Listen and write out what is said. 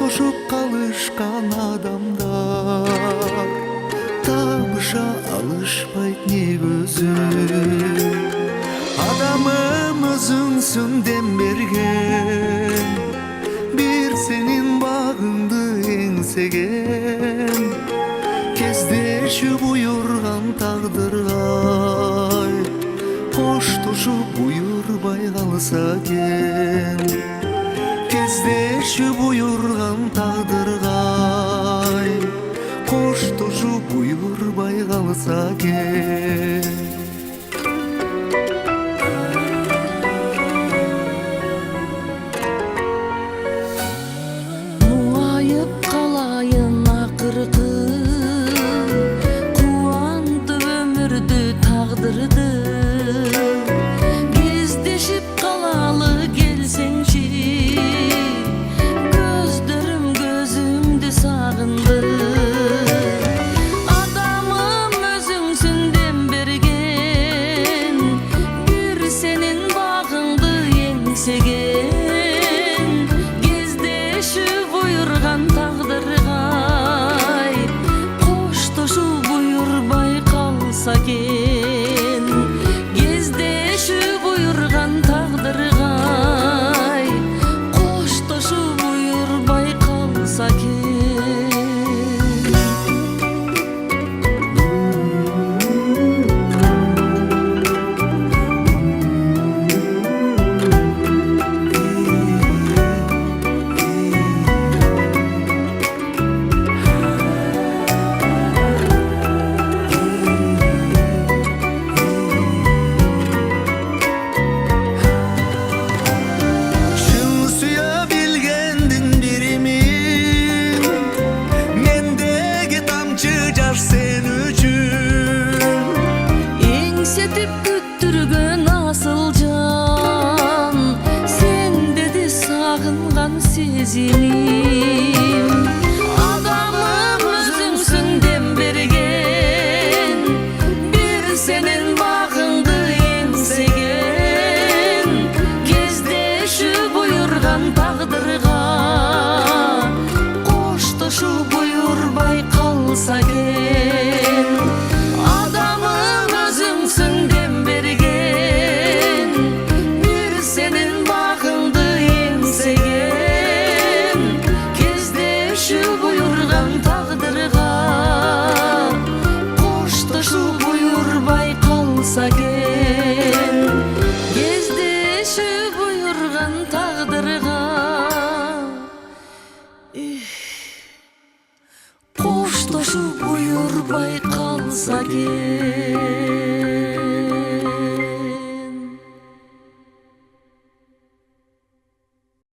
коштошуп калышкан адамдар табыша алышпайт не көзү. Адамым өзүңсүң дем берген, бир сенин багыңды эңсеген, кездешүү буйурган тагдыргай коштошуп буйурбай калса экен. Кездешүү буйурган тагдыргай коштошуп буйурбай калса экен. Муайып калайын акыркы, кубанды өмүрдү тагдырды. Кездешип калалы келсеңчи, көздөрүм көзүңдү сагынды. Адамым өзүңсүң дем берген, бир сенин багыңды эңсеген, кездешүү буйурган тагдыргай коштошуу буйурбай калса экен. Кездешүү буйурган тагдыргай коштошуу буйурбай калса экен. Sen üçün Эңсетип күттүргөн асыл жан, сен деди сагынган сезимим. Адамым өзүңсүң дем берген, бир сенин багыңды эңсеген, кездешүү буйурган тагдырга коштошуу буйурбай калса экен. Адамым өзүңсүң дем берген, бир сенин багыңды эңсеген, кездешүү буйурган тагдырга коштошуу буйурбай калса экен. Кездешүү буйурган тагдырга коштошуу буйурбай калса экен.